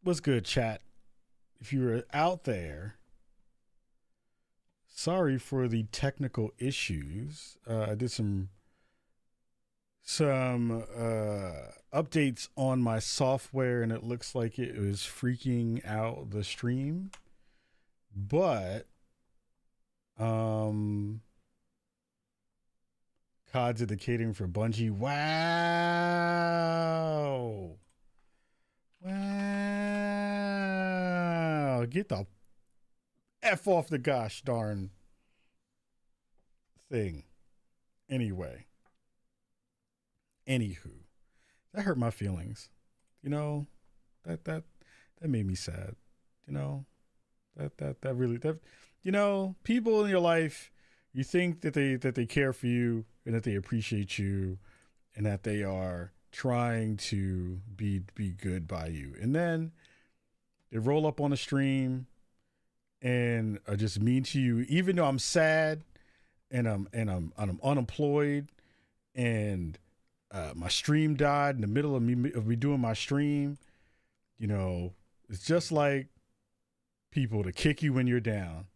What's good, chat? If you were out there, sorry for the technical issues. I did some updates on my software, and it looks like it was freaking out the stream. But um, COD's indicating for Bungie. Wow, wow! Get the f off the gosh darn thing. Anyway, anywho, that hurt my feelings. You know, that made me sad. You know, that really people in your life, you think that they care for you and that they appreciate you and that they are trying to be good by you, and then they roll up on a stream and are just mean to you, even though I'm sad and I'm unemployed and my stream died in the middle of me doing my stream. It's just like people to kick you when you're down.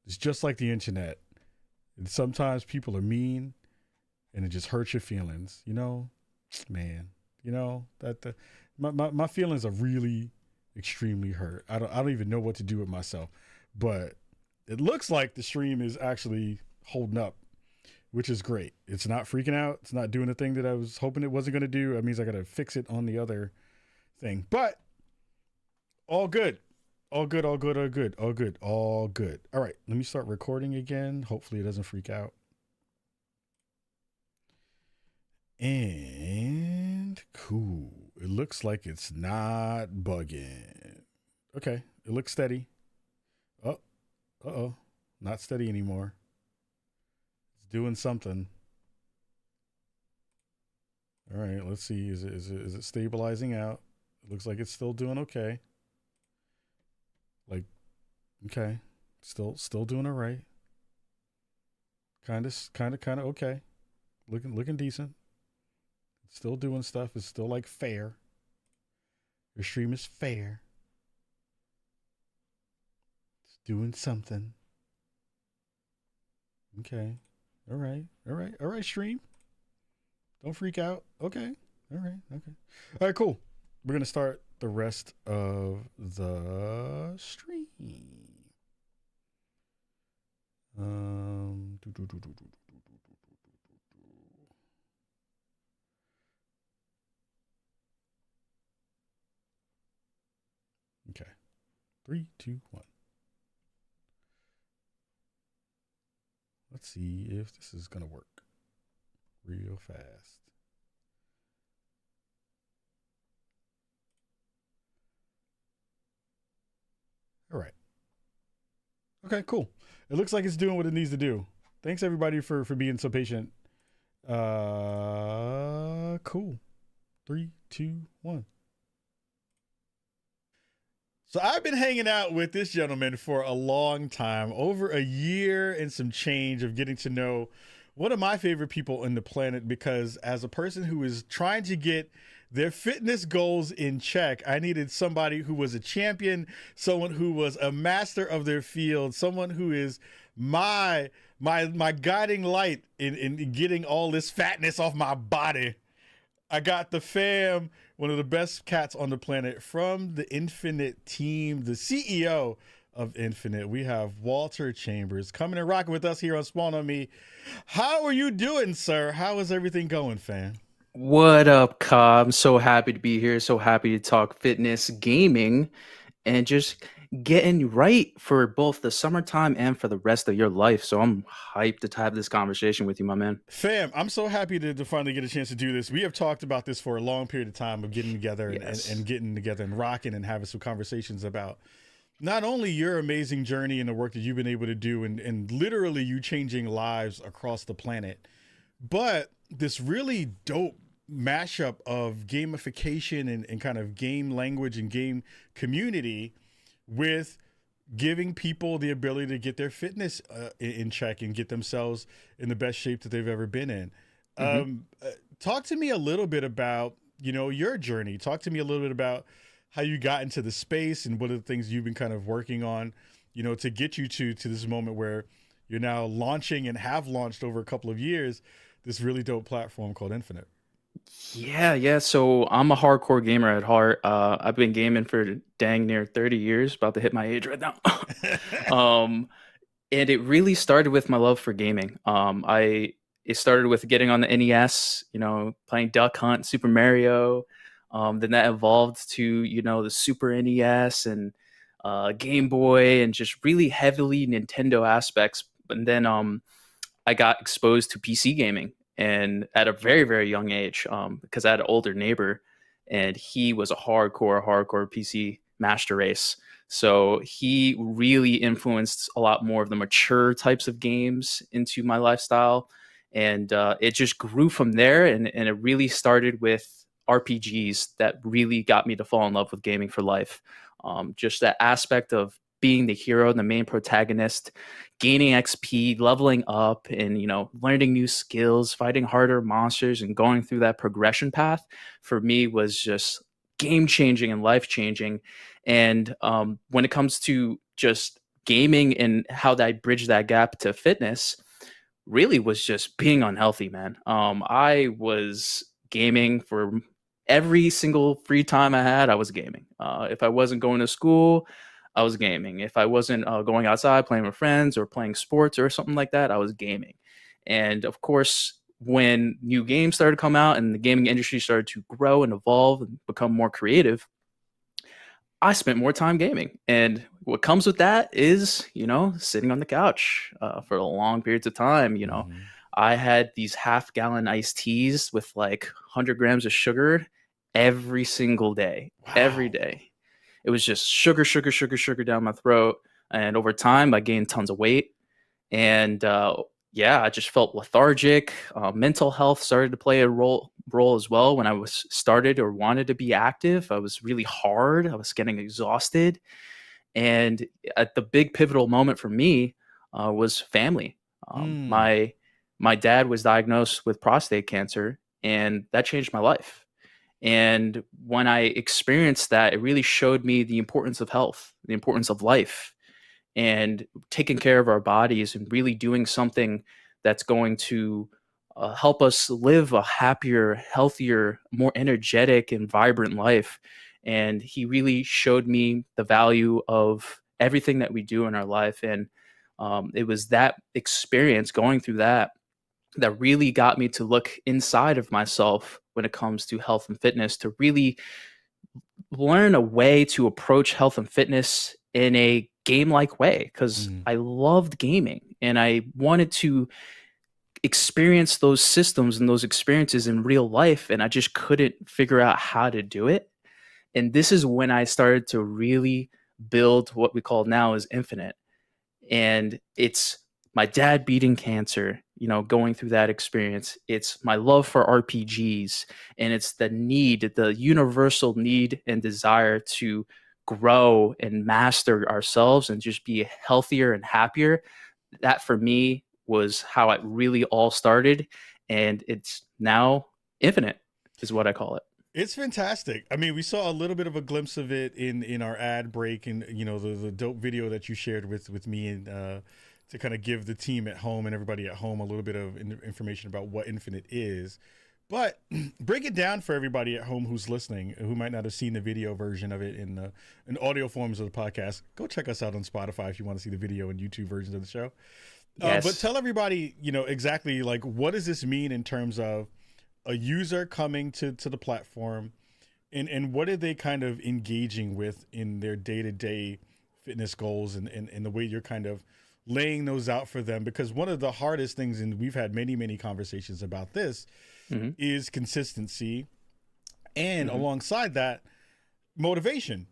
It's just like the internet. And sometimes people are mean and it just hurts your feelings, man. My feelings are really extremely hurt. I don't even know what to do with myself. But it looks like the stream is actually holding up, which is great. It's not freaking out. It's not doing the thing that I was hoping it wasn't going to do. That means I got to fix it on the other thing. But all good. All good, all good, all good, all good, all good. All right, let me start recording again. Hopefully it doesn't freak out. And cool. It looks like it's not bugging. Okay, it looks steady. Oh, uh-oh. Not steady anymore. It's doing something. All right, let's see. Is it stabilizing out? It looks like it's still doing okay. Like, okay, still doing all right. Kind of okay. Looking decent. Still doing stuff. It's still like fair. Your stream is fair. It's doing something. Okay. All right, stream. Don't freak out. Okay. All right. Okay. All right, cool. We're going to start the rest of the stream. Okay. 3, 2, 1. Let's see if this is going to work real fast. All right. Okay, cool. It looks like it's doing what it needs to do. Thanks everybody for being so patient. Cool. 3, 2, 1. So I've been hanging out with this gentleman for a long time, over a year and some change of getting to know one of my favorite people on the planet, because as a person who is trying to get their fitness goals in check, I needed somebody who was a champion, someone who was a master of their field, someone who is my guiding light in getting all this fatness off my body. I got the fam, one of the best cats on the planet from the Infinite team, the CEO of Infinite. We have Walter Chambers coming and rocking with us here on Spawn on Me. How are you doing, sir? How is everything going, fam? What up, Cobb? I'm so happy to be here. So happy to talk fitness, gaming, and just getting right for both the summertime and for the rest of your life. So I'm hyped to have this conversation with you, my man. Fam, I'm so happy to finally get a chance to do this. We have talked about this for a long period of time of getting together Yes. and getting together and rocking and having some conversations about not only your amazing journey and the work that you've been able to do and literally you changing lives across the planet, but this really dope mashup of gamification and kind of game language and game community with giving people the ability to get their fitness in check and get themselves in the best shape that they've ever been in. hmm Talk to me a little bit about, your journey. Talk to me a little bit about how you got into the space and what are the things you've been kind of working on, to get you to this moment where you're now launching and have launched over a couple of years this really dope platform called Infinite. Yeah, yeah. So I'm a hardcore gamer at heart. I've been gaming for dang near 30 years, about to hit my age right now. Um, and it really started with my love for gaming. It started with getting on the NES, playing Duck Hunt, Super Mario. Then that evolved to, the Super NES and Game Boy and just really heavily Nintendo aspects. And then I got exposed to PC gaming and at a very, very young age, because I had an older neighbor and he was a hardcore PC master race. So he really influenced a lot more of the mature types of games into my lifestyle. And it just grew from there. And it really started with RPGs that really got me to fall in love with gaming for life. Just that aspect of being the hero, the main protagonist, gaining XP, leveling up, and learning new skills, fighting harder monsters, and going through that progression path for me was just game changing and life changing. And when it comes to just gaming and how that I bridge that gap to fitness, really was just being unhealthy, man. I was gaming for every single free time I had. I was gaming. If I wasn't going to school, I was gaming. If I wasn't going outside playing with friends or playing sports or something like that, I was gaming. And of course, when new games started to come out and the gaming industry started to grow and evolve and become more creative, I spent more time gaming. And what comes with that is, sitting on the couch for long periods of time. Hmm. I had these half-gallon iced teas with like 100 grams of sugar every single day, every Wow. day. It was just sugar, sugar, sugar, sugar down my throat. And over time, I gained tons of weight. And yeah, I just felt lethargic. Mental health started to play a role as well. When I was started or wanted to be active, I was really hard. I was getting exhausted. And at the big pivotal moment for me was family. Mm. My dad was diagnosed with prostate cancer, and that changed my life. And when I experienced that, it really showed me the importance of health, the importance of life, and taking care of our bodies and really doing something that's going to help us live a happier, healthier, more energetic, and vibrant life. And he really showed me the value of everything that we do in our life. And it was that experience going through that really got me to look inside of myself when it comes to health and fitness, to really learn a way to approach health and fitness in a game like way, because Mm. I loved gaming and I wanted to experience those systems and those experiences in real life. And I just couldn't figure out how to do it. And this is when I started to really build what we call now is Infinite. And it's my dad beating cancer, going through that experience. It's my love for RPGs, and it's the universal need and desire to grow and master ourselves and just be healthier and happier. That for me was how it really all started. And it's now infinite, is what I call it. It's fantastic. I mean, we saw a little bit of a glimpse of it in our ad break, and the dope video that you shared with me, and to kind of give the team at home and everybody at home a little bit of information about what Infinite is. But break it down for everybody at home who's listening, who might not have seen the video version of it in audio forms of the podcast. Go check us out on Spotify if you want to see the video and YouTube versions of the show. But Yes. tell everybody, exactly like what does this mean in terms of a user coming to the platform, and what are they kind of engaging with in their day-to-day fitness goals, and the way you're kind of laying those out for them, because one of the hardest things, and we've had many conversations about this, Hmm. is consistency, and Hmm. alongside that, motivation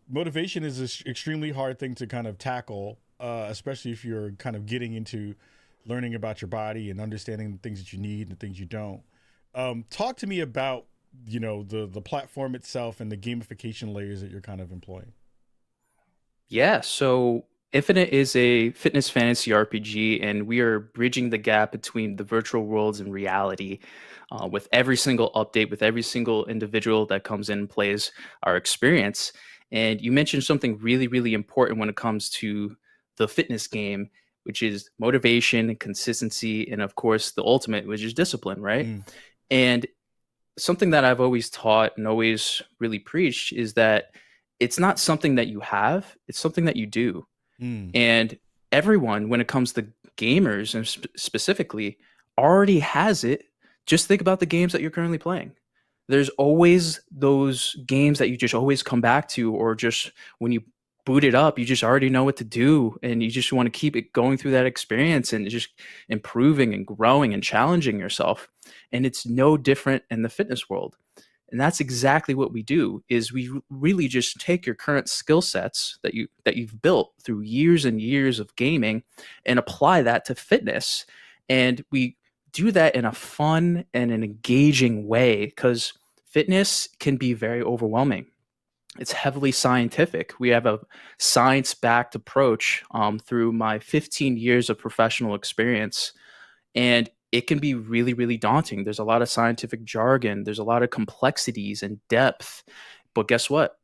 is an extremely hard thing to kind of tackle, especially if you're kind of getting into learning about your body and understanding the things that you need and the things you don't. Talk to me about the platform itself and the gamification layers that you're kind of employing. Yeah, so Infinite is a fitness fantasy RPG, and we are bridging the gap between the virtual worlds and reality with every single update, with every single individual that comes in and plays our experience. And you mentioned something really, really important when it comes to the fitness game, which is motivation and consistency, and of course, the ultimate, which is discipline, right? Mm, And something that I've always taught and always really preached is that it's not something that you have, it's something that you do. mm, And everyone, when it comes to gamers and specifically, already has it. Just think about the games that you're currently playing. There's always those games that you just always come back to, or just when you boot it up, you just already know what to do, and you just want to keep it going through that experience and just improving and growing and challenging yourself. And it's no different in the fitness world. And that's exactly what we do is we really just take your current skill sets that you've built through years and years of gaming and apply that to fitness. And we do that in a fun and an engaging way because fitness can be very overwhelming. It's heavily scientific. We have a science backed approach through my 15 years of professional experience, and it can be really, really daunting. There's a lot of scientific jargon, there's a lot of complexities and depth. But guess what?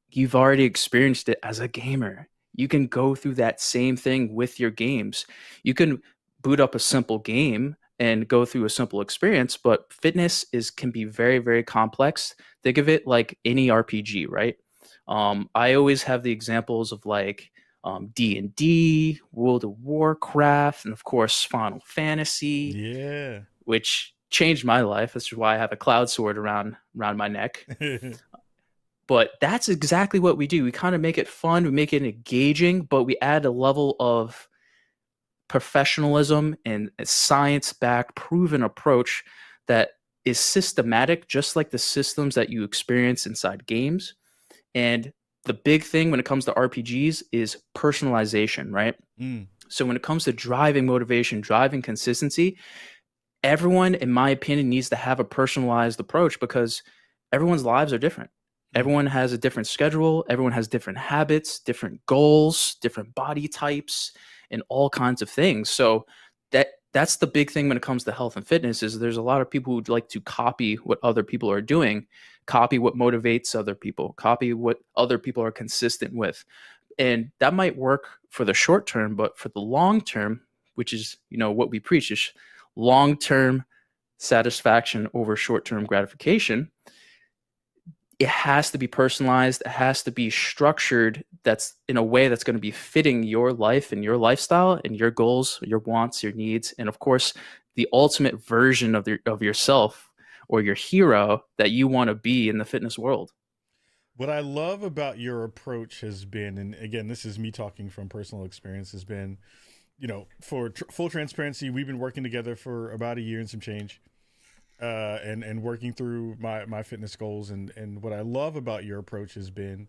You've already experienced it as a gamer. You can go through that same thing with your games. You can boot up a simple game and go through a simple experience, but fitness is can be very, very complex. Think of it like any RPG, right? I always have the examples of like D&D, World of Warcraft, and of course Final Fantasy, yeah. which changed my life. That's why I have a cloud sword around my neck. But that's exactly what we do. We kind of make it fun, we make it engaging, but we add a level of professionalism and a science-backed, proven approach that is systematic, just like the systems that you experience inside games. And the big thing when it comes to RPGs is personalization, right? Mm, So when it comes to driving motivation, driving consistency, everyone, in my opinion, needs to have a personalized approach because everyone's lives are different. mm. Everyone has a different schedule, everyone has different habits, different goals, different body types, and all kinds of things. So that's the big thing when it comes to health and fitness is there's a lot of people who'd like to copy what other people are doing, copy what motivates other people, copy what other people are consistent with. And that might work for the short term, but for the long term, which is, what we preach is long term satisfaction over short term gratification. It has to be personalized. It has to be structured that's in a way that's going to be fitting your life and your lifestyle and your goals, your wants, your needs, and of course, the ultimate version of yourself or your hero that you want to be in the fitness world. What I love about your approach has been, and again, this is me talking from personal experience, has been, for full transparency, we've been working together for about a year and some change, and working through my fitness goals. And what I love about your approach has been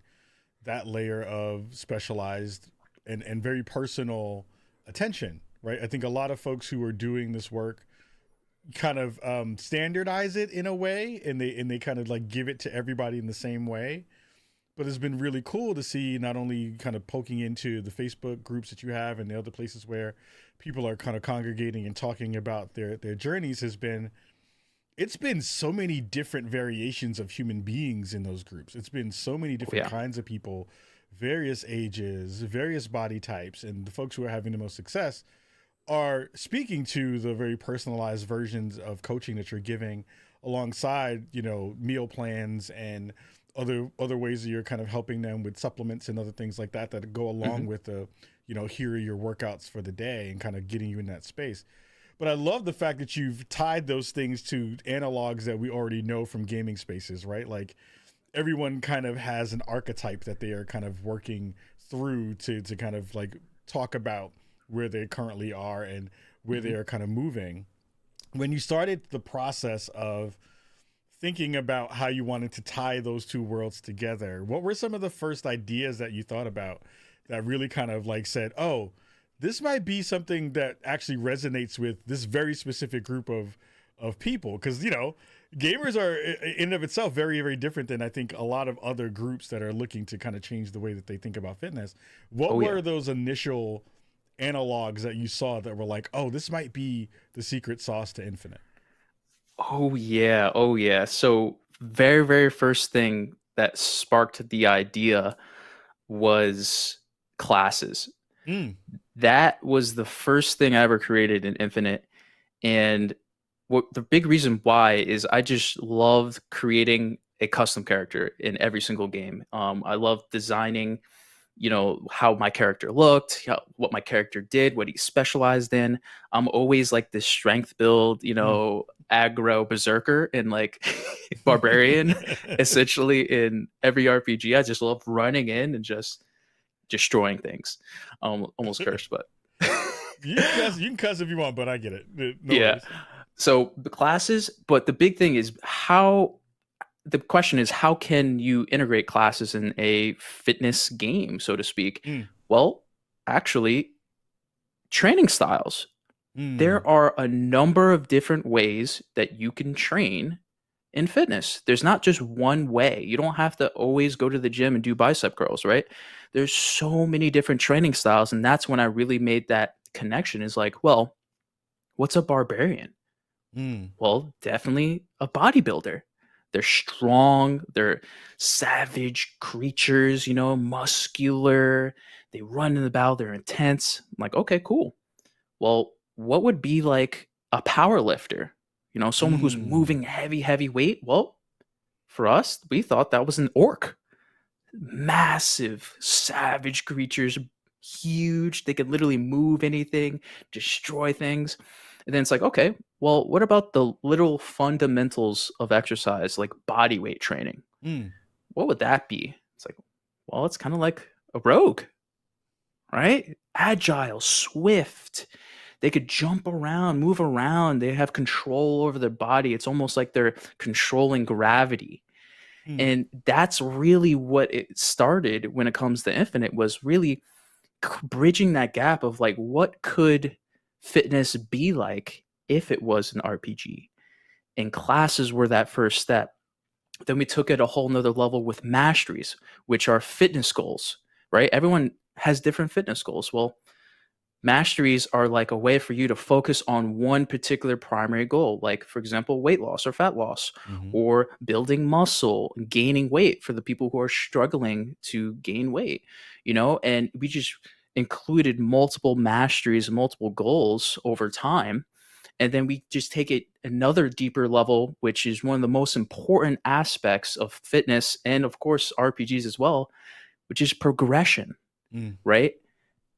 that layer of specialized and very personal attention, right? I think a lot of folks who are doing this work kind of standardize it in a way, and they kind of like give it to everybody in the same way. But it's been really cool to see not only kind of poking into the Facebook groups that you have and the other places where people are kind of congregating and talking about their journeys. It's been so many different variations of human beings in those groups. It's been so many Oh different yeah. kinds of people, various ages, various body types, and the folks who are having the most success are speaking to the very personalized versions of coaching that you're giving alongside, meal plans and other ways that you're kind of helping them with supplements and other things like that that go along Hmm. with the, here are your workouts for the day and kind of getting you in that space. But I love the fact that you've tied those things to analogs that we already know from gaming spaces, right? Like everyone kind of has an archetype that they are kind of working through to kind of like talk about where they currently are and where they Hmm. are kind of moving. When you started the process of thinking about how you wanted to tie those two worlds together, what were some of the first ideas that you thought about that really kind of like said, oh, this might be something that actually resonates with this very specific group of people? Because gamers are in and of itself very, very different than I think a lot of other groups that are looking to kind of change the way that they think about fitness. What Oh yeah. were those initial analogs that you saw that were like, oh, this might be the secret sauce to Infinite? Oh yeah. Oh yeah. So very, very first thing. that sparked the idea was classes. Mm. That was the first thing I ever created in Infinite. And what the big reason why is I just loved creating a custom character in every single game. I love designing, how my character looked, what my character did, what he specialized in. I'm always like this strength build, Mm. aggro berserker and like barbarian, essentially in every RPG. I just love running in and just destroying things. Almost cursed, but You can cuss if you want, but I get it. No yeah. worries. So the classes, but the big thing is how the question is how can you integrate classes in a fitness game, so to speak? Mm. Well, actually, training styles. Mm. There are a number of different ways that you can train in fitness. There's not just one way. You don't have to always go to the gym and do bicep curls, right? There's so many different training styles. And that's when I really made that connection is like, well, what's a barbarian? Mm. Well, definitely a bodybuilder. They're strong, they're savage creatures, muscular. They run in the battle, they're intense. I'm like, okay, cool. Well, what would be like a power lifter? Someone who's Mm. moving heavy, heavy weight? Well, for us, we thought that was an orc. Massive, savage creatures, huge. They could literally move anything, destroy things. And then it's like, okay, well, what about the literal fundamentals of exercise, like body weight training? Mm. What would that be? It's like, well, it's kind of like a rogue, right? Agile, swift. They could jump around, move around. They have control over their body. It's almost like they're controlling gravity. Mm. And that's really what it started when it comes to Infinite was really bridging that gap of like what could fitness be like if it was an RPG. And classes were that first step. Then we took it a whole nother level with masteries, which are fitness goals, right? Everyone has different fitness goals. Well, masteries are like a way for you to focus on one particular primary goal, like, for example, weight loss or fat loss, Mm-hmm. or building muscle, gaining weight for the people who are struggling to gain weight, and we just included multiple masteries, multiple goals over time. And then we just take it another deeper level, which is one of the most important aspects of fitness and, of course, RPGs as well, which is progression, Mm. right?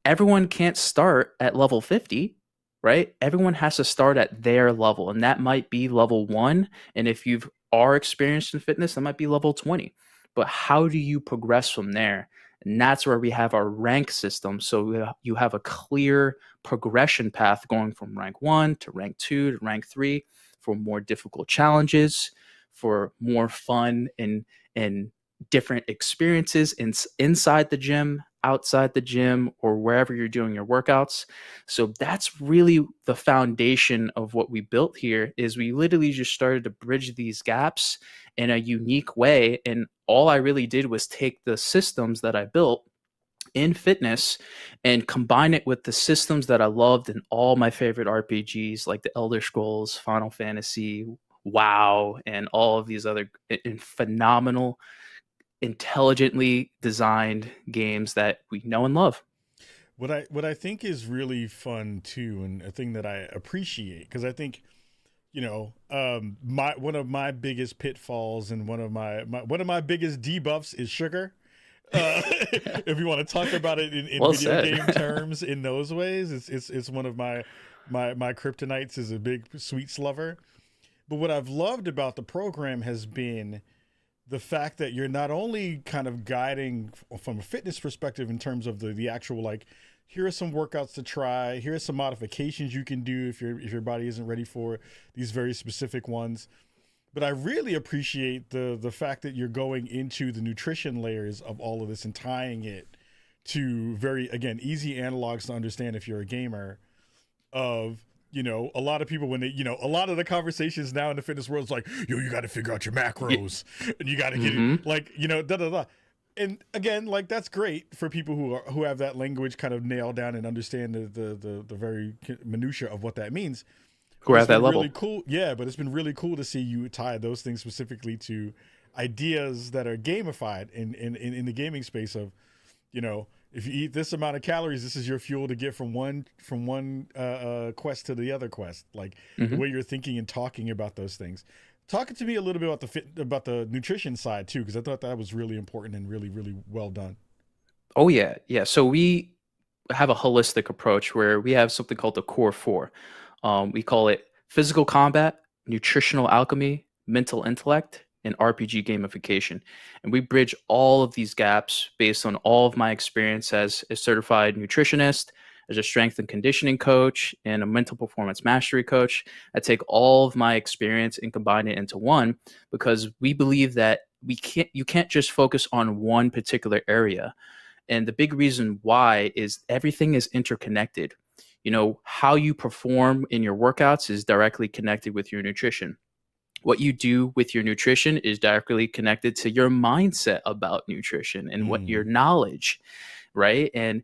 Everyone can't start at level 50, right? Everyone has to start at their level, and that might be level 1. And if you are experienced in fitness, that might be level 20. But how do you progress from there? And that's where we have our rank system. So you have a clear progression path going from rank 1 to rank 2 to rank 3 for more difficult challenges, for more fun and different experiences inside the gym, outside the gym, or wherever you're doing your workouts. So that's really the foundation of what we built here is we literally just started to bridge these gaps in a unique way. And all I really did was take the systems that I built in fitness and combine it with the systems that I loved in all my favorite RPGs like the Elder Scrolls, Final Fantasy, WoW, and all of these other phenomenal intelligently designed games that we know and love. What I think is really fun too, and a thing that I appreciate, because I think my one of my biggest pitfalls and one of my biggest debuffs is sugar. If you want to talk about it in Well video said. game terms, in those ways, it's one of my kryptonites is a big sweets lover. But what I've loved about the program has been the fact that you're not only kind of guiding from a fitness perspective in terms of the actual, like, here are some workouts to try, here are some modifications you can do if your body isn't ready for these very specific ones. But I really appreciate the fact that you're going into the nutrition layers of all of this and tying it to very, again, easy analogs to understand if you're a gamer. Of, a lot of people, when they, a lot of the conversations now in the fitness world is like, yo, you got to figure out your Yeah. macros and you got to get it, Mm-hmm. like, da da da. And again, like, that's great for people who have that language kind of nailed down and understand the very minutia of what that means. Who But are it's at that been really level. cool. Yeah, but it's been really cool to see you tie those things specifically to ideas that are gamified in the gaming space of, if you eat this amount of calories, this is your fuel to get from one quest to the other quest. Like the Hmm. way you're thinking and talking about those things. Talking to me a little bit about the nutrition side too, because I thought that was really important and really really well done. Oh yeah, yeah. So we have a holistic approach where we have something called the core four. We call it physical combat, nutritional alchemy, mental intellect, and RPG gamification. And we bridge all of these gaps based on all of my experience as a certified nutritionist, as a strength and conditioning coach, and a mental performance mastery coach. I take all of my experience and combine it into one because we believe that you can't just focus on one particular area. And the big reason why is everything is interconnected. How you perform in your workouts is directly connected with your nutrition. What you do with your nutrition is directly connected to your mindset about nutrition and what your Mm. knowledge, right? And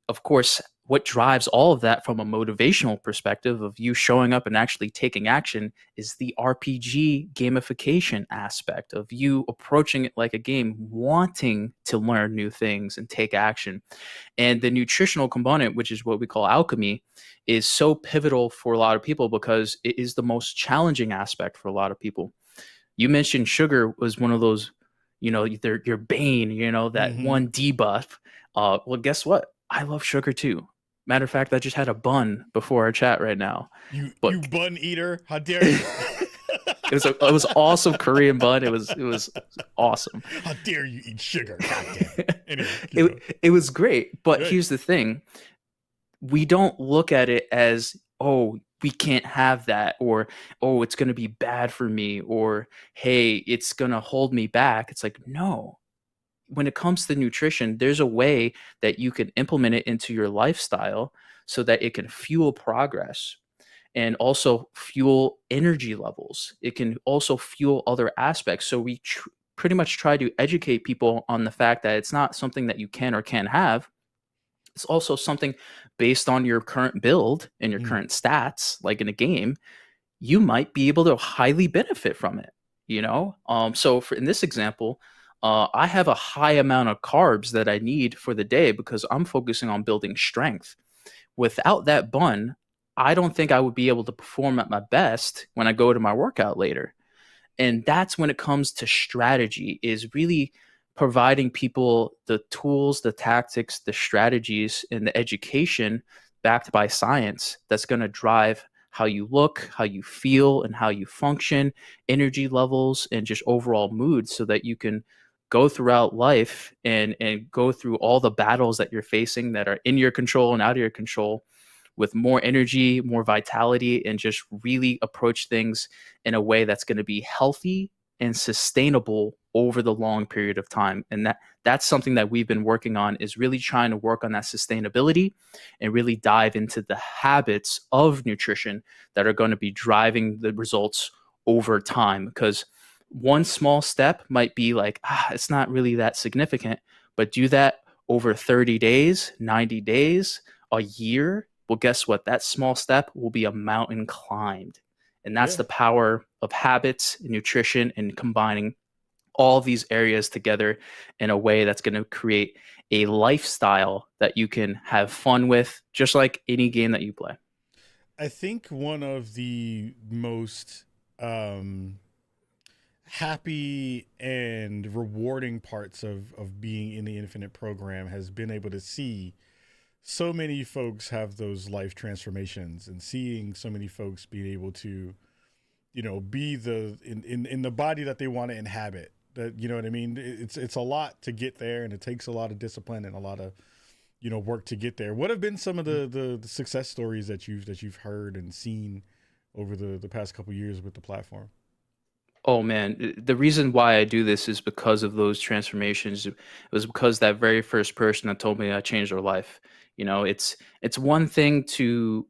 of course, what drives all of that from a motivational perspective of you showing up and actually taking action is the RPG gamification aspect of you approaching it like a game, wanting to learn new things and take action. And the nutritional component, which is what we call alchemy, is so pivotal for a lot of people because it is the most challenging aspect for a lot of people. You mentioned sugar was one of those, your bane, that Hmm. one debuff. Well, guess what? I love sugar too. Matter of fact, I just had a bun before our chat right now. You But bun eater, how dare it you? was awesome Korean bun. It was awesome. How dare you eat sugar? God damn it. Anyway, keep it going. it was great. But Right. here's the thing: we don't look at it as, oh, we can't have that, or oh, it's going to be bad for me, or hey, it's going to hold me back. It's like, no. When it comes to nutrition, there's a way that you can implement it into your lifestyle so that it can fuel progress and also fuel energy levels. It can also fuel other aspects. So we pretty much try to educate people on the fact that it's not something that you can or can't have. It's also something based on your current build and your Mm. current stats, like in a game, you might be able to highly benefit from it. So for in this example, I have a high amount of carbs that I need for the day because I'm focusing on building strength. Without that bun, I don't think I would be able to perform at my best when I go to my workout later. And that's when it comes to strategy, is really providing people the tools, the tactics, the strategies, and the education backed by science that's going to drive how you look, how you feel, and how you function, energy levels, and just overall mood, so that you can go throughout life and go through all the battles that you're facing that are in your control and out of your control with more energy, more vitality, and just really approach things in a way that's going to be healthy and sustainable over the long period of time. And that's something that we've been working on, is really trying to work on that sustainability and really dive into the habits of nutrition that are going to be driving the results over time. Because one small step might be like, it's not really that significant, but do that over 30 days, 90 days, a year. Well, guess what? That small step will be a mountain climbed. And that's Yeah. the power of habits, nutrition, and combining all these areas together in a way that's going to create a lifestyle that you can have fun with, just like any game that you play. I think one of the most um, happy and rewarding parts of being in the Infinite program has been able to see so many folks have those life transformations, and seeing so many folks being able to, be in the body that they want to inhabit. That, you know what I mean? It's a lot to get there, and it takes a lot of discipline and a lot of, work to get there. What have been some of the success stories that you've heard and seen over the past couple years with the platform? Oh man, the reason why I do this is because of those transformations. It was because that very first person that told me I changed their life. It's one thing to,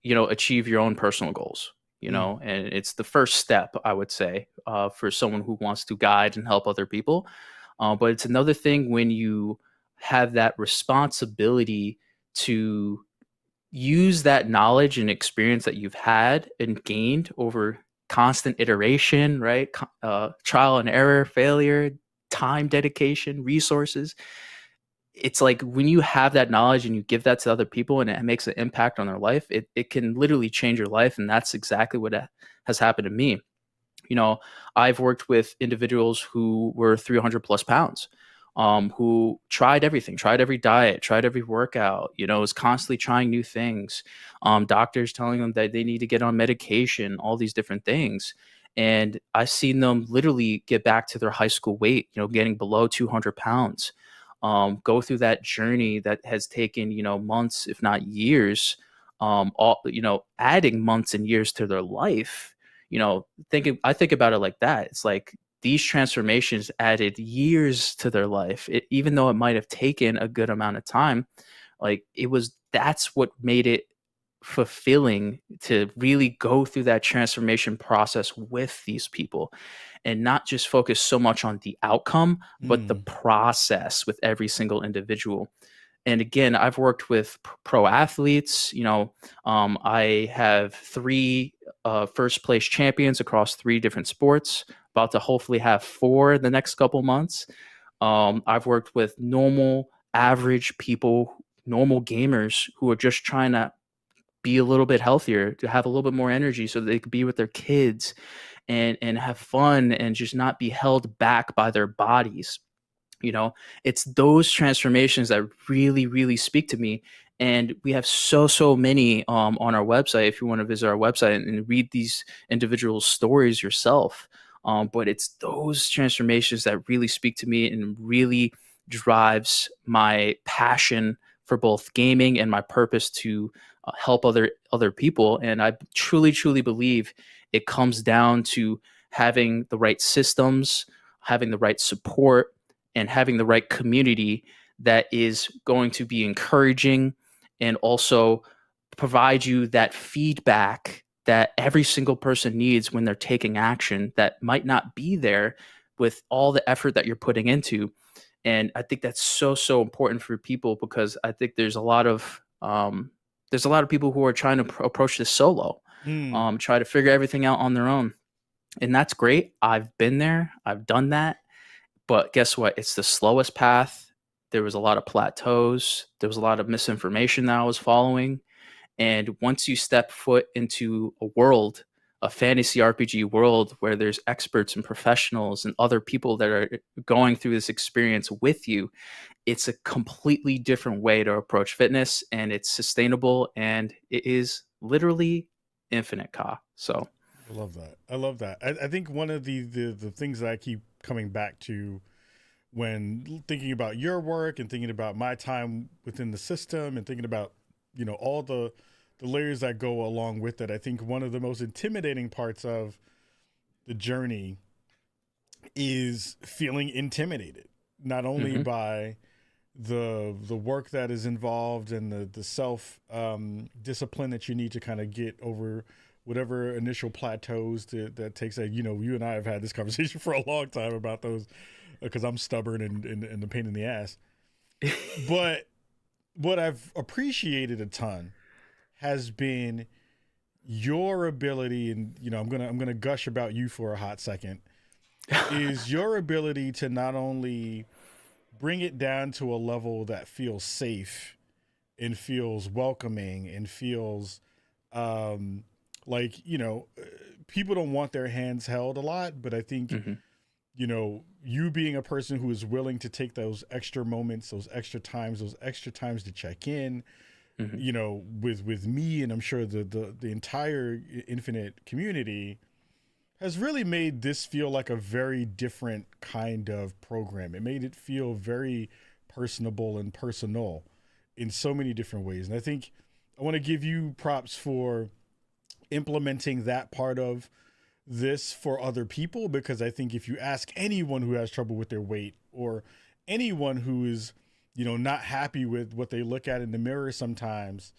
achieve your own personal goals, Mm. and it's the first step, I would say, for someone who wants to guide and help other people. But it's another thing when you have that responsibility to use that knowledge and experience that you've had and gained over constant iteration, right? Trial and error, failure, time, dedication, resources. It's like when you have that knowledge and you give that to other people and it makes an impact on their life, it can literally change your life. And that's exactly what has happened to me. You know, I've worked with individuals who were 300 plus pounds, who tried everything, tried every diet, tried every workout, you know, was constantly trying new things. Doctors telling them that they need to get on medication, all these different things. And I've seen them literally get back to their high school weight, you know, getting below 200 pounds, go through that journey that has taken, you know, months, if not years, you know, adding months and years to their life. You know, I think about it like that. It's like these transformations added years to their life, even though it might have taken a good amount of time. Like that's what made it fulfilling to really go through that transformation process with these people and not just focus so much on the outcome, but the Mm. process with every single individual. And again, I've worked with pro athletes. You know, I have three first place champions across three different sports. About to hopefully have four in the next couple months. I've worked with normal, average people, normal gamers who are just trying to be a little bit healthier, to have a little bit more energy, so they could be with their kids and have fun and just not be held back by their bodies. You know, it's those transformations that really, really speak to me. And we have so many on our website if you want to visit our website and read these individual stories yourself. But it's those transformations that really speak to me and really drives my passion for both gaming and my purpose to help other people. And I truly believe it comes down to having the right systems, having the right support, and having the right community that is going to be encouraging and also provide you that feedback that every single person needs when they're taking action that might not be there with all the effort that you're putting into. And I think that's so important for people, because I think there's a lot of people who are trying to approach this solo, Mm. try to figure everything out on their own. And that's great. I've been there, I've done that. But guess what? It's the slowest path. There was a lot of plateaus. There was a lot of misinformation that I was following. And once you step foot into a world, a fantasy RPG world where there's experts and professionals and other people that are going through this experience with you, it's a completely different way to approach fitness, and it's sustainable, and it is literally infinite, Ka. So, I love that. I love that. I think one of the things that I keep coming back to when thinking about your work and thinking about my time within the system and thinking about, you know, all the layers that go along with it, I think one of the most intimidating parts of the journey is feeling intimidated, not only mhm. by the work that is involved and the self discipline that you need to kind of get over whatever initial plateaus that takes. You know, you and I have had this conversation for a long time about those, because I'm stubborn and the pain in the ass. But what I've appreciated a ton has been your ability, and you know, I'm gonna gush about you for a hot second, is your ability to not only bring it down to a level that feels safe and feels welcoming and feels um like, you know, people don't want their hands held a lot, but I think, Mhm, you know, you being a person who is willing to take those extra moments, those extra times to check in, mhm. you know, with me, and I'm sure the entire Infinite community has really made this feel like a very different kind of program. It made it feel very personable and personal in so many different ways. And I think I want to give you props for implementing that part of this for other people, because I think if you ask anyone who has trouble with their weight, or anyone who is, you know, not happy with what they look at in the mirror sometimes,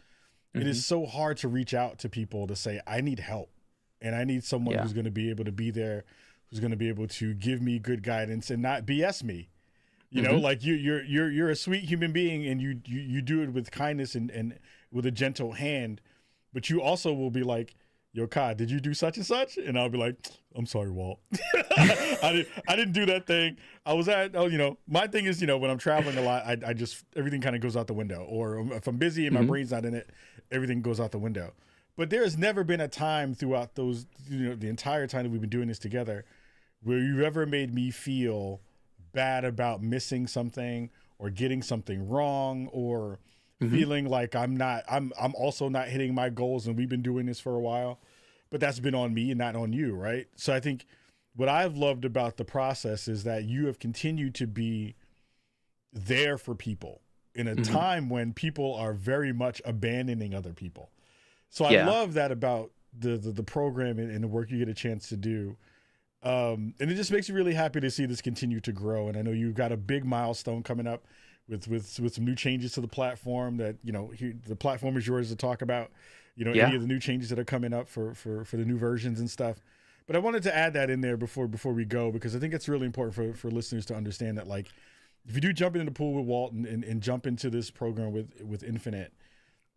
it is Mhm. so hard to reach out to people to say, I need help. And I need someone Yeah. who's going to be able to be there, who's going to be able to give me good guidance and not BS me. You know, Mhm. like you're a sweet human being, and you do it with kindness and with a gentle hand, but you also will be like, yo, Kai, did you do such and such? And I'll be like, I'm sorry, Walt. I didn't do that thing. I was at, oh, my thing is, when I'm traveling a lot, I just, everything kind of goes out the window. Or if I'm busy and my Hmm. brain's not in it, everything goes out the window. But there has never been a time throughout the entire time that we've been doing this together where you've ever made me feel bad about missing something or getting something wrong or Hmm. feeling like I'm also not hitting my goals and we've been doing this for a while, but that's been on me and not on you, right? So I think what I've loved about the process is that you have continued to be there for people in a Hmm. time when people are very much abandoning other people. So I Yeah. love that about the program and the work you get a chance to do. And it just makes me really happy to see this continue to grow. And I know you've got a big milestone coming up with some new changes to the platform that, the platform is yours to talk about, any Yeah. of the new changes that are coming up for the new versions and stuff. But I wanted to add that in there before we go, because I think it's really important for listeners to understand that, like, if you do jump into the pool with Walt and jump into this program with Infinite,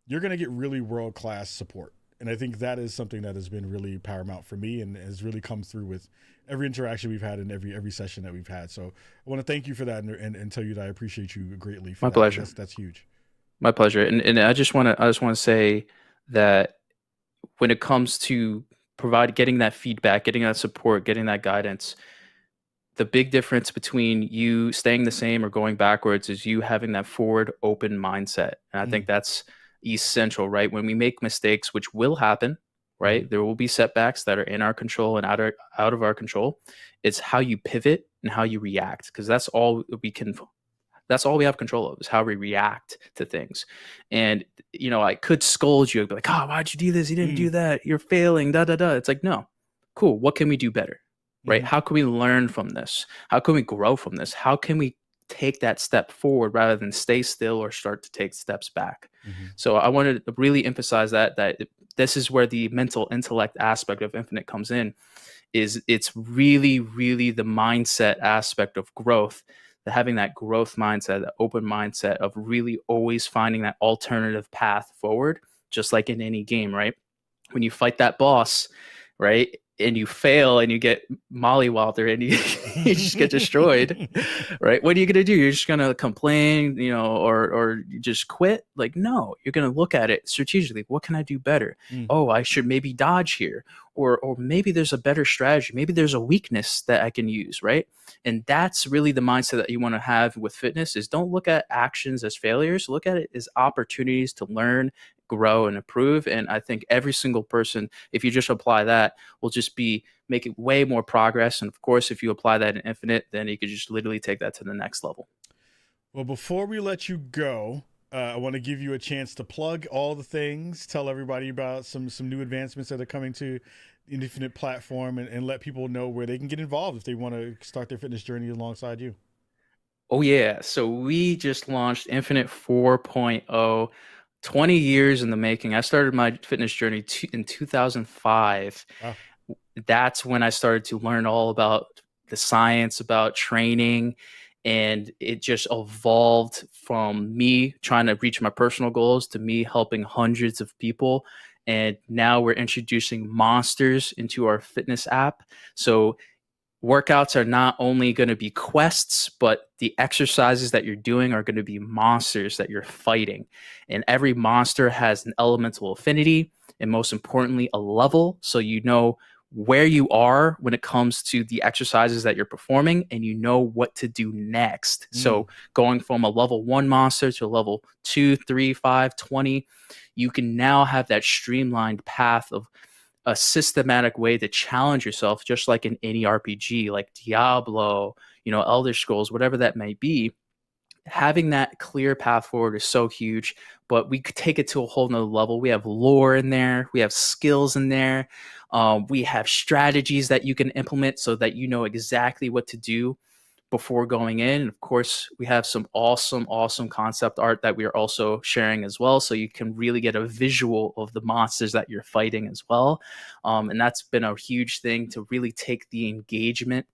you're going to get really world class support. And I think that is something that has been really paramount for me and has really come through with every interaction we've had and every session that we've had. So I want to thank you for that and tell you that I appreciate you greatly for My that, because pleasure. that's huge. My pleasure. And I just want to say that when it comes to getting that feedback, getting that support, getting that guidance, the big difference between you staying the same or going backwards is you having that forward open mindset. And I think Mm, that's essential, right? When we make mistakes, which will happen, mm-hmm, right? There will be setbacks that are in our control and out of our control. It's how you pivot and how you react, because that's all we have control of, is how we react to things. And I could scold you, I'd be like, "Oh, why'd you do this? You didn't do mm, that. You're failing." Da da da. It's like, no, cool. What can we do better, right? mm-hmm, How can we learn from this? How can we grow from this? How can we take that step forward rather than stay still or start to take steps back? mm-hmm. So I wanted to really emphasize that this is where the mental intellect aspect of Infinite comes in. Is it's really, really the mindset aspect of growth, having that growth mindset, the open mindset of really always finding that alternative path forward, just like in any game, right? When you fight that boss, right, and you fail and you get mollywobbled and you just get destroyed, right? What are you gonna do? You're just gonna complain, or you just quit? Like, no, you're gonna look at it strategically. What can I do better? Mm, Oh, I should maybe dodge here, or maybe there's a better strategy. Maybe there's a weakness that I can use, right? And that's really the mindset that you want to have with fitness. Is don't look at actions as failures. Look at it as opportunities to learn, grow, and improve. And I think every single person, if you just apply that, will just be making way more progress. And of course, if you apply that in Infinite, then you could just literally take that to the next level. well, before we let you go, I want to give you a chance to plug all the things, tell everybody about some new advancements that are coming to the Infinite platform, and let people know where they can get involved if they want to start their fitness journey alongside you. Oh yeah, so we just launched Infinite 4.0, 20 years in the making. I started my fitness journey in 2005. Wow. That's when I started to learn all about the science, about training, and it just evolved from me trying to reach my personal goals to me helping hundreds of people. And now we're introducing monsters into our fitness app. So workouts are not only going to be quests, but the exercises that you're doing are going to be monsters that you're fighting. And every monster has an elemental affinity, and most importantly, a level. So you know where you are when it comes to the exercises that you're performing, and you know what to do next. Mm, So going from a level 1 monster to a level 2, 3, 5, 20, you can now have that streamlined path of a systematic way to challenge yourself, just like in any RPG, like Diablo, Elder Scrolls, whatever that may be. Having that clear path forward is so huge, but we could take it to a whole nother level. We have lore in there, we have skills in there, we have strategies that you can implement so that you know exactly what to do before going in. And of course, we have some awesome, awesome concept art that we are also sharing as well. So you can really get a visual of the monsters that you're fighting as well. And that's been a huge thing to really take the engagement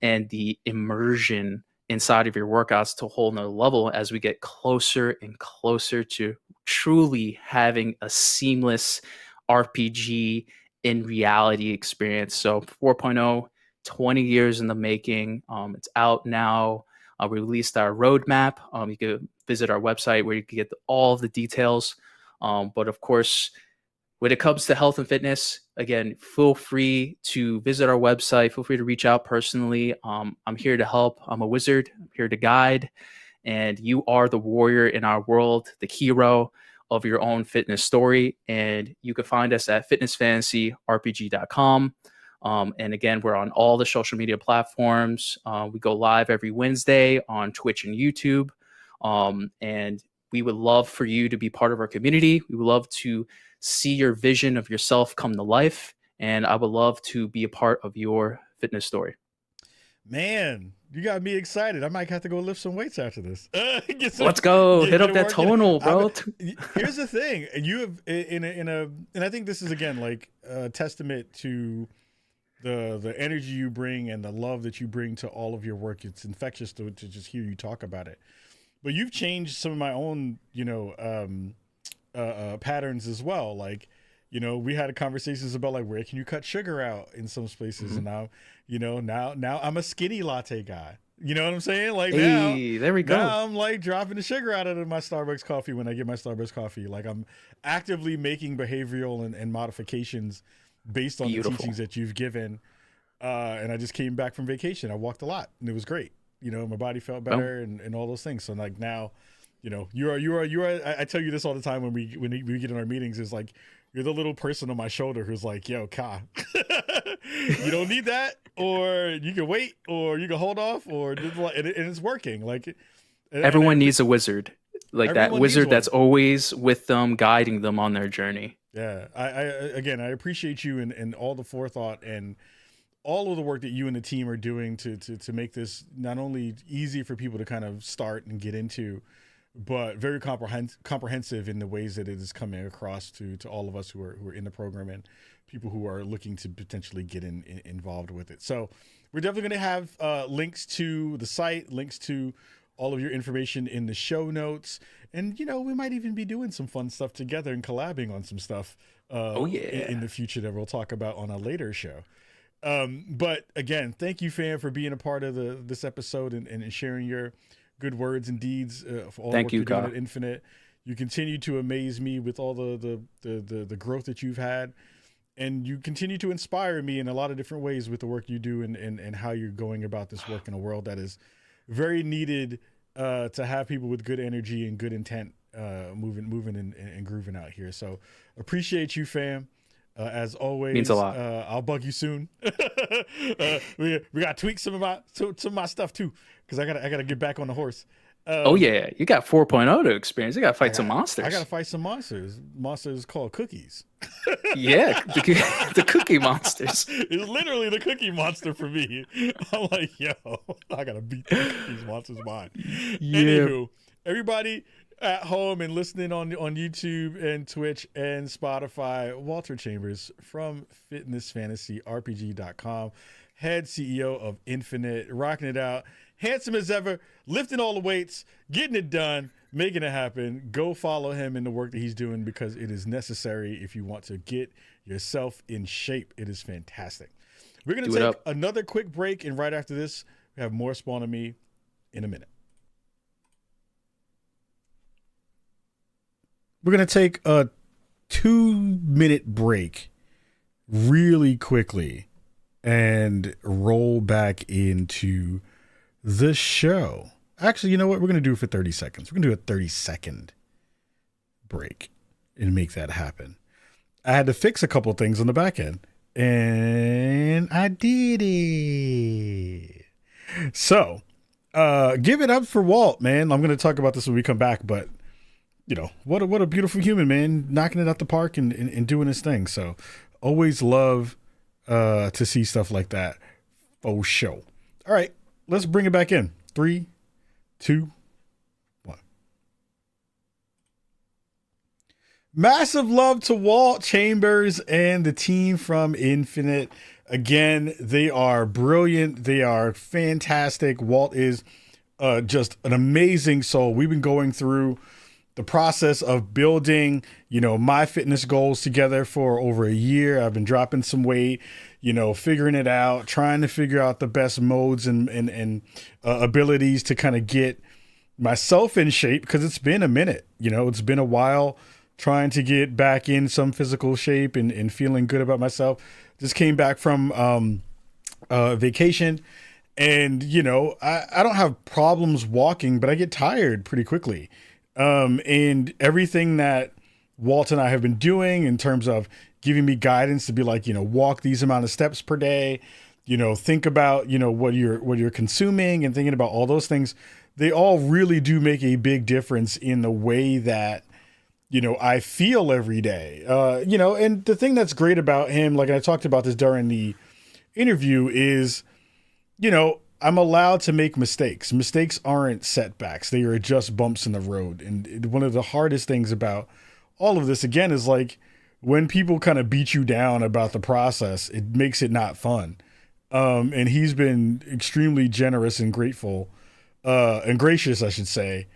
and the immersion inside of your workouts to a whole nother level as we get closer and closer to truly having a seamless RPG in reality experience. So 4.0, 20 years in the making. It's out now. We released our roadmap. You can visit our website where you can get all the details. But of course, when it comes to health and fitness, again, feel free to visit our website. Feel free to reach out personally. I'm here to help. I'm a wizard. I'm here to guide. And you are the warrior in our world, the hero of your own fitness story. And you can find us at fitnessfantasyrpg.com. And again, we're on all the social media platforms. We go live every Wednesday on Twitch and YouTube. And we would love for you to be part of our community. We would love to see your vision of yourself come to life. And I would love to be a part of your fitness story. Man, you got me excited. I might have to go lift some weights after this. Let's go. Hit up that tonal, bro. Here's the thing. You have and I think this is again like a testament to the energy you bring and the love that you bring to all of your work. It's infectious to just hear you talk about it. But you've changed some of my own, patterns as well. Like, we had conversations about like where can you cut sugar out in some spaces, and now, now I'm a skinny latte guy. You know what I'm saying? Like there we go. Now I'm like dropping the sugar out of my Starbucks coffee when I get my Starbucks coffee. Like I'm actively making behavioral and modifications based on the teachings that you've given. And I just came back from vacation. I walked a lot and it was great. My body felt better and all those things. So like now, you are. I tell you this all the time when we get in our meetings is like, you're the little person on my shoulder who's like, yo, Ka, you don't need that, or you can wait, or you can hold off, and it's working. Like everyone needs a wizard, like that wizard that's always with them, guiding them on their journey. Yeah, I appreciate you and all the forethought and all of the work that you and the team are doing to make this not only easy for people to kind of start and get into, but very comprehensive in the ways that it is coming across to all of us who are in the program and people who are looking to potentially get involved with it. So we're definitely going to have links to the site, links to all of your information in the show notes. And, we might even be doing some fun stuff together and collabing on some stuff in the future that we'll talk about on a later show. But again, thank you, fam, for being a part of this episode and sharing your good words and deeds for all the work you're doing at Infinite. You continue to amaze me with all the growth that you've had, and you continue to inspire me in a lot of different ways with the work you do and how you're going about this work in a world that is very needed to have people with good energy and good intent moving and grooving out here. So appreciate you, fam. As always, means a lot. I'll bug you soon. We got to tweak some of my stuff too, because I gotta get back on the horse. You got 4.0 to experience. You got to fight some monsters. I got to fight some monsters. Monsters called cookies. Yeah, the cookie monsters. It's literally the cookie monster for me. I'm like, yo, I gotta beat these monsters mind. Yeah. Anywho, everybody at home and listening on YouTube and Twitch and Spotify, Walter Chambers from fitnessfantasyrpg.com, head CEO of Infinite, rocking it out, handsome as ever, lifting all the weights, getting it done, making it happen. Go follow him in the work that he's doing, because it is necessary if you want to get yourself in shape. It is fantastic. We're going to take another quick break, and right after this, we have more Spawn and Me in a minute. We're going to take a 2-minute break really quickly and roll back into the show. Actually, you know what? We're going to do it for 30 seconds. We're going to do a 30-second break and make that happen. I had to fix a couple of things on the back end, and I did it. So, give it up for Walt, man. I'm going to talk about this when we come back, but what a beautiful human, man, knocking it out the park and doing his thing. So always love to see stuff like that. For sure. All right, let's bring it back in. 3, 2, 1. Massive love to Walt Chambers and the team from Infinite. Again, they are brilliant. They are fantastic. Walt is just an amazing soul. We've been going through the process of building, my fitness goals together for over a year. I've been dropping some weight, figuring it out, trying to figure out the best modes and abilities to kind of get myself in shape, because it's been a minute. It's been a while trying to get back in some physical shape and feeling good about myself. Just came back from vacation, and I don't have problems walking, but I get tired pretty quickly. And everything that Walt and I have been doing in terms of giving me guidance to be like, walk these amount of steps per day, think about, what you're consuming, and thinking about all those things, they all really do make a big difference in the way that, I feel every day. And the thing that's great about him, like I talked about this during the interview, is, I'm allowed to make mistakes. Mistakes aren't setbacks. They are just bumps in the road. And one of the hardest things about all of this, again, is like when people kind of beat you down about the process, it makes it not fun. And he's been extremely generous and grateful, and gracious, I should say,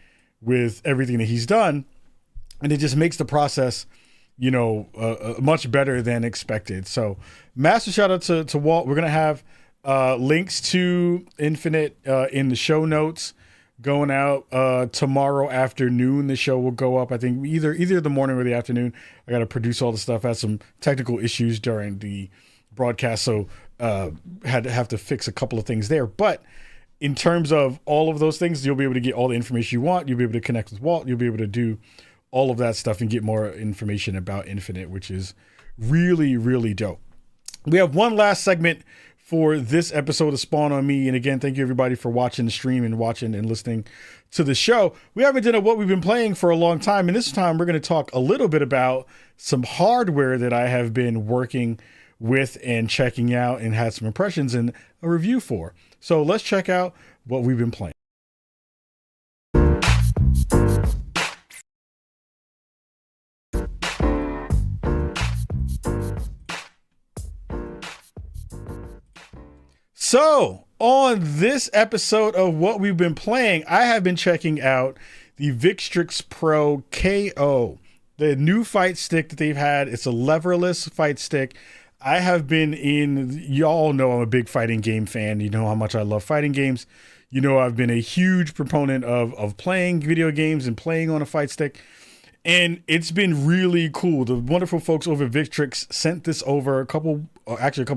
with everything that he's done. And it just makes the process, much better than expected. So massive shout out to Walt. We're going to have links to Infinite in the show notes going out tomorrow afternoon. The show will go up, I think, either the morning or the afternoon. I got to produce all the stuff. I had some technical issues during the broadcast, so have to fix a couple of things there. But in terms of all of those things, you'll be able to get all the information you want. You'll be able to connect with Walt. You'll be able to do all of that stuff and get more information about Infinite, which is really, really dope. We have one last segment for this episode of Spawn on Me. And again, thank you everybody for watching the stream and watching and listening to the show. We haven't done what we've been playing for a long time. And this time we're going to talk a little bit about some hardware that I have been working with and checking out and had some impressions and a review for. So let's check out what we've been playing. So, on this episode of what we've been playing, I have been checking out the Victrix Pro KO, the new fight stick that they've had. It's a leverless fight stick. I have been y'all know I'm a big fighting game fan. You know how much I love fighting games. I've been a huge proponent of playing video games and playing on a fight stick. And it's been really cool. The wonderful folks over at Victrix sent this over a couple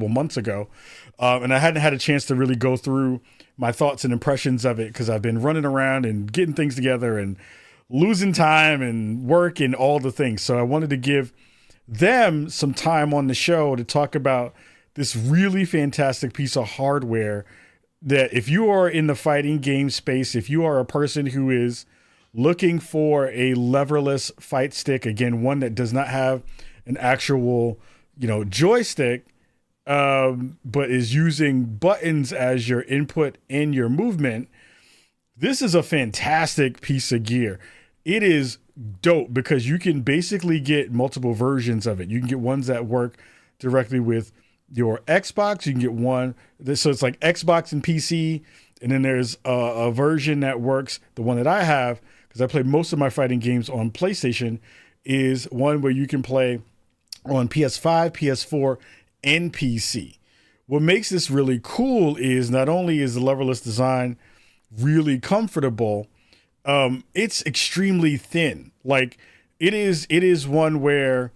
months ago. And I hadn't had a chance to really go through my thoughts and impressions of it because I've been running around and getting things together and losing time and work and all the things. So I wanted to give them some time on the show to talk about this really fantastic piece of hardware that if you are in the fighting game space, if you are a person who is looking for a leverless fight stick, again, one that does not have an actual, joystick, but is using buttons as your input and your movement, this is a fantastic piece of gear. It is dope because you can basically get multiple versions of it. You can get ones that work directly with your Xbox. You can get one, so it's like Xbox and PC, and then there's a version that works, the one that I have, because I play most of my fighting games on PlayStation, is one where you can play on PS5, PS4, and PC. What makes this really cool is not only is the leverless design really comfortable, it's extremely thin. Like it is one where,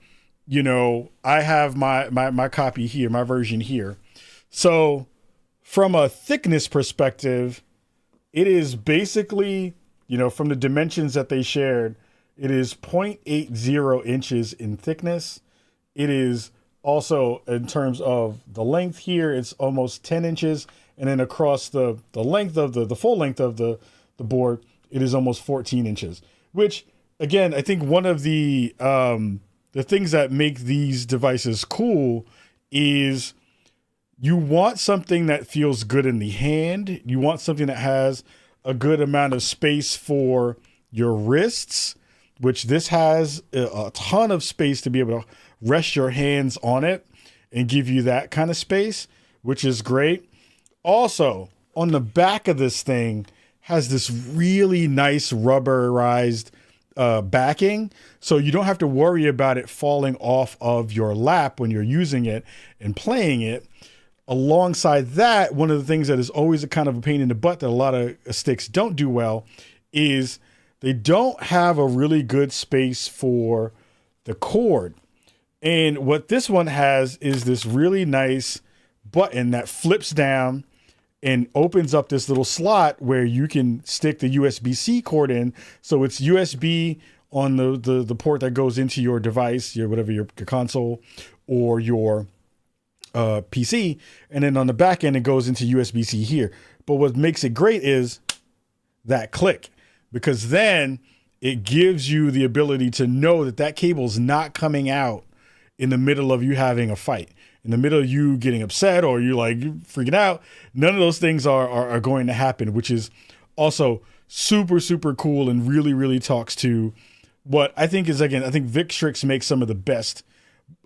I have my copy here, my version here. So from a thickness perspective, it is basically, from the dimensions that they shared, it is 0.80 inches in thickness. It is also, in terms of the length here, it's almost 10 inches. And then across the length of the full length of the board, it is almost 14 inches. Which, again, I think one of the things that make these devices cool is you want something that feels good in the hand. You want something that has a good amount of space for your wrists, which this has a ton of space to be able to rest your hands on it and give you that kind of space, which is great. Also, on the back of this thing has this really nice rubberized backing, so you don't have to worry about it falling off of your lap when you're using it and playing it. Alongside that, one of the things that is always a kind of a pain in the butt that a lot of sticks don't do well is they don't have a really good space for the cord. And what this one has is this really nice button that flips down and opens up this little slot where you can stick the USB-C cord in. So it's USB on the port that goes into your device, your console or your PC, and then on the back end it goes into USB-C here. But what makes it great is that click, because then it gives you the ability to know that that cable's not coming out in the middle of you having a fight, in the middle of you getting upset or you like freaking out. None of those things are going to happen, which is also super, super cool and really, really talks to what I think is, again, I think Victrix makes some of the best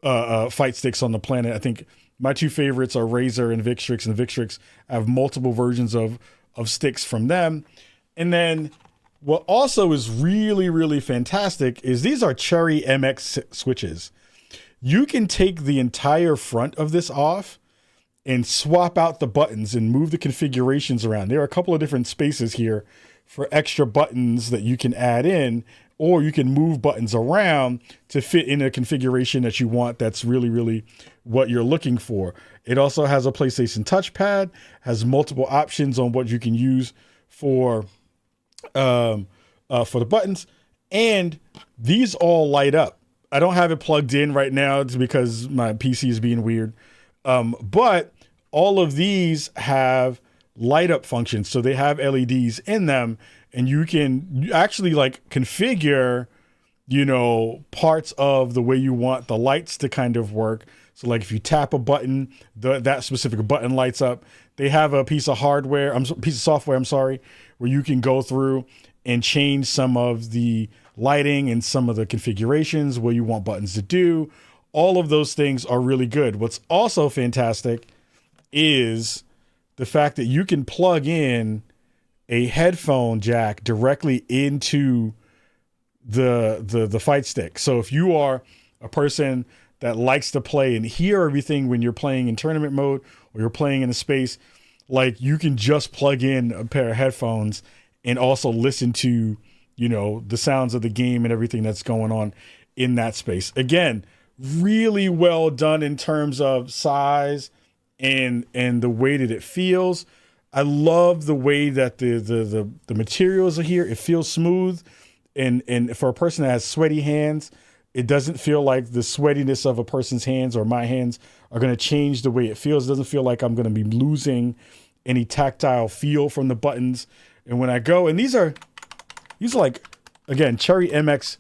fight sticks on the planet. I think my two favorites are Razor and Victrix, and Victrix have multiple versions of sticks from them. And then what also is really, really fantastic is these are Cherry MX switches. You can take the entire front of this off and swap out the buttons and move the configurations around. There are a couple of different spaces here for extra buttons that you can add in, or you can move buttons around to fit in a configuration that you want that's really, really what you're looking for. It also has a PlayStation touchpad, has multiple options on what you can use for the buttons, and these all light up. I don't have it plugged in right now because my PC is being weird, but all of these have light up functions, so they have LEDs in them, and you can actually like configure, you know, parts of the way you want the lights to kind of work. So like if you tap a button, that specific button lights up. They have a piece of software, where you can go through and change some of the lighting and some of the configurations where you want buttons to do. All of those things are really good. What's also fantastic is the fact that you can plug in a headphone jack directly into the fight stick. So if you are a person that likes to play and hear everything when you're playing in tournament mode or you're playing in a space, like you can just plug in a pair of headphones and also listen to, you know, the sounds of the game and everything that's going on in that space. Again, really well done in terms of size and the way that it feels. I love the way that the materials are here. It feels smooth, and for a person that has sweaty hands, it doesn't feel like the sweatiness of a person's hands or my hands are going to change the way it feels. It doesn't feel like I'm going to be losing any tactile feel from the buttons. And when I go, and these are like, again, Cherry MX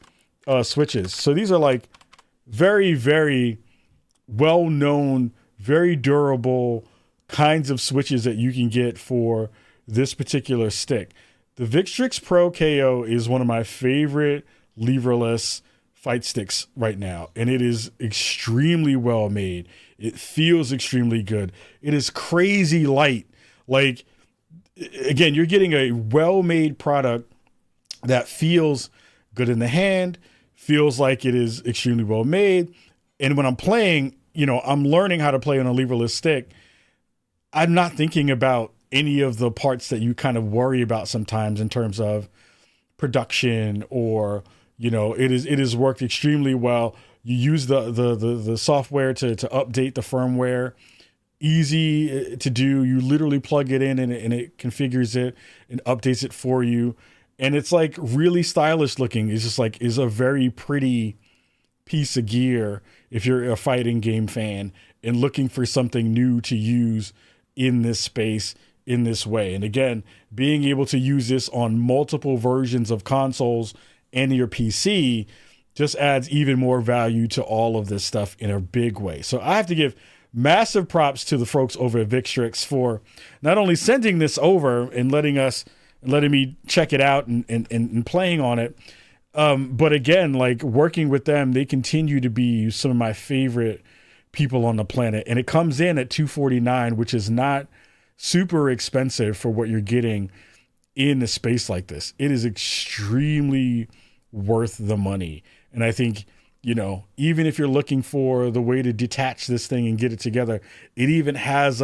switches. So these are like very, very well-known, very durable kinds of switches that you can get for this particular stick. The Victrix Pro KO is one of my favorite leverless fight sticks right now, and it is extremely well made. It feels extremely good. It is crazy light. Like, again, you're getting a well-made product that feels good in the hand, feels like it is extremely well made. And when I'm playing, you know, I'm learning how to play on a leverless stick. I'm not thinking about any of the parts that you kind of worry about sometimes in terms of production or, you know, it is worked extremely well. You use the software to update the firmware. Easy to do. You literally plug it in and it configures it and updates it for you. And it's like really stylish looking. It's just like is a very pretty piece of gear if you're a fighting game fan and looking for something new to use in this space in this way. And again, being able to use this on multiple versions of consoles and your PC just adds even more value to all of this stuff in a big way. So I have to give massive props to the folks over at Victrix for not only sending this over and letting me check it out and playing on it, but again, like working with them, they continue to be some of my favorite people on the planet. And it comes in at $249, which is not super expensive for what you're getting in a space like this. It is extremely worth the money. And I think, even if you're looking for the way to detach this thing and get it together, it even has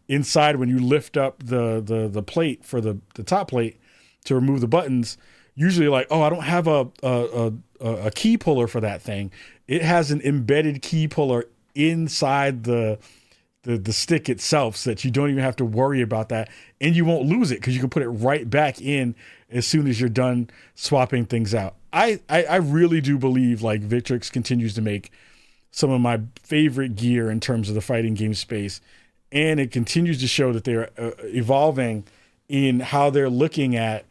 inside, when you lift up the plate for the top plate to remove the buttons, usually like, oh, I don't have a key puller for that thing. It has an embedded key puller inside the stick itself, so that you don't even have to worry about that, and you won't lose it because you can put it right back in as soon as you're done swapping things out. I really do believe like Victrix continues to make some of my favorite gear in terms of the fighting game space, and it continues to show that they're evolving in how they're looking at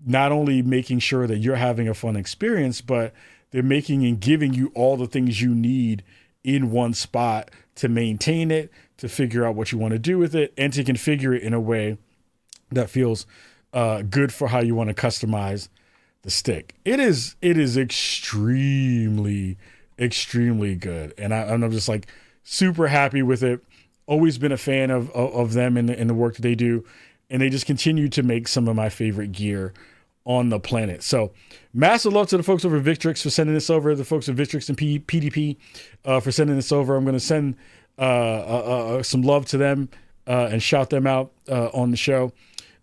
not only making sure that you're having a fun experience, but they're making and giving you all the things you need in one spot to maintain it, to figure out what you want to do with it, and to configure it in a way that feels good for how you want to customize the stick. It is extremely, extremely good. And I'm just like super happy with it. Always been a fan of them and the work that they do. And they just continue to make some of my favorite gear on the planet. So massive love to the folks over at Victrix for sending this over, the folks at Victrix and PDP for sending this over. I'm going to send some love to them and shout them out on the show.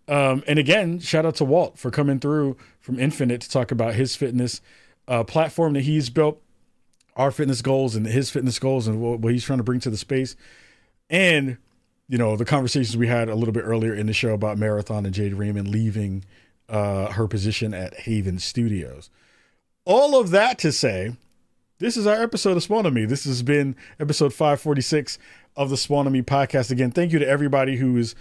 And again, shout out to Walt for coming through from Infinite to talk about his fitness platform that he's built, our fitness goals and his fitness goals and what he's trying to bring to the space. And, the conversations we had a little bit earlier in the show about Marathon and Jade Raymond leaving her position at Haven Studios. All of that to say, this is our episode of Spawn on Me. This has been episode 546 of the Spawn on Me podcast. Again, thank you to everybody who is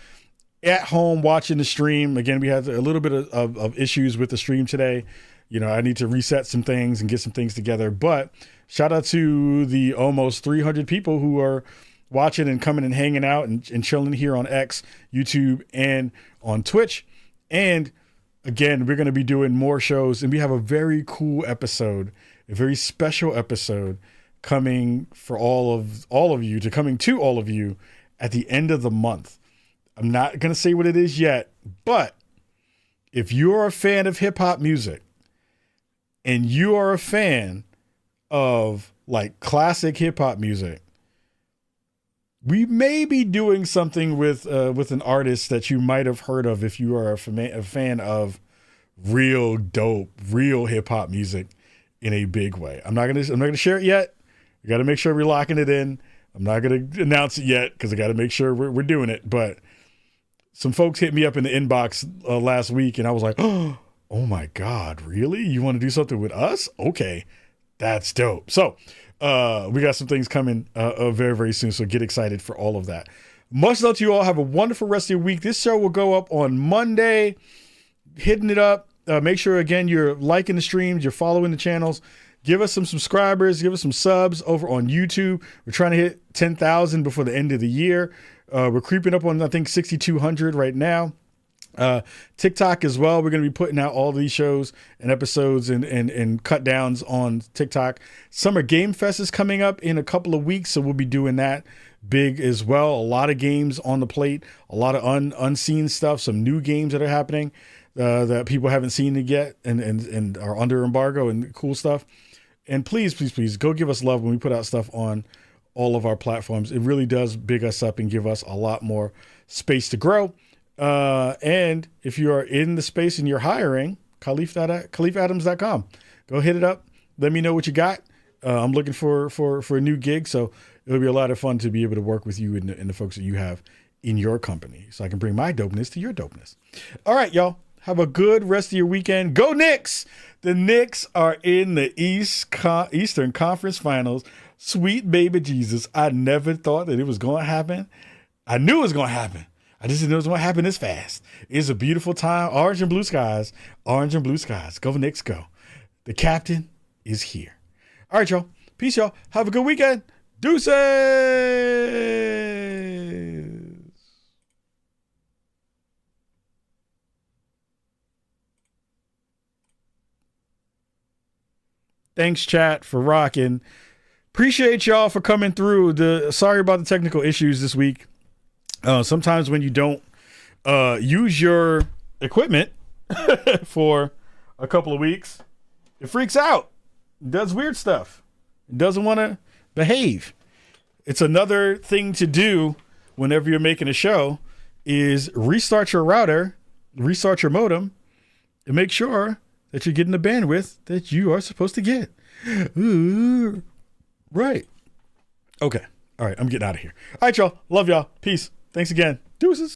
at home watching the stream. Again, we had a little bit of issues with the stream today. I need to reset some things and get some things together. But shout out to the almost 300 people who are watching and coming and hanging out and chilling here on X, YouTube, and on Twitch. And again, we're going to be doing more shows, and we have a very cool episode, a very special episode coming to all of you at the end of the month. I'm not going to say what it is yet, but if you're a fan of hip hop music and you are a fan of like classic hip hop music, we may be doing something with an artist that you might have heard of if you are a fan of real dope, real hip hop music in a big way. I'm not gonna share it yet. We got to make sure we're locking it in. I'm not gonna announce it yet because I got to make sure we're doing it. But some folks hit me up in the inbox last week, and I was like, oh my God, really? You want to do something with us? Okay, that's dope. So we got some things coming very, very soon. So get excited for all of that. Much love to you all. Have a wonderful rest of your week. This show will go up on Monday. Hitting it up. Make sure, again, you're liking the streams, you're following the channels. Give us some subscribers, give us some subs over on YouTube. We're trying to hit 10,000 before the end of the year. We're creeping up on, I think, 6,200 right now. TikTok as well. We're going to be putting out all these shows and episodes and cut downs on TikTok. Summer Game Fest is coming up in a couple of weeks, so we'll be doing that big as well. A lot of games on the plate, a lot of unseen stuff, some new games that are happening that people haven't seen it yet and are under embargo and cool stuff. And please, please, please go give us love when we put out stuff on all of our platforms. It really does big us up and give us a lot more space to grow. And if you are in the space and you're hiring, KhalifAdams.com. Go hit it up. Let me know what you got. I'm looking for a new gig, so it'll be a lot of fun to be able to work with you and the folks that you have in your company, so I can bring my dopeness to your dopeness. All right, y'all. Have a good rest of your weekend. Go Knicks! The Knicks are in the Eastern Conference Finals. Sweet baby Jesus. I never thought that it was going to happen. I knew it was going to happen. I just didn't know it was going to happen this fast. It's a beautiful time. Orange and blue skies. Orange and blue skies. Go Knicks, go. The captain is here. All right, y'all. Peace, y'all. Have a good weekend. Deuces. Thanks, chat, for rocking. Appreciate y'all for coming through. Sorry about the technical issues this week. Sometimes when you don't use your equipment for a couple of weeks, It freaks out. It does weird stuff. It doesn't want to behave. It's another thing to do whenever you're making a show is restart your router, restart your modem, and make sure that you're getting the bandwidth that you are supposed to get. Ooh, right. Okay. All right. I'm getting out of here. All right, y'all. Love y'all. Peace. Thanks again. Deuces.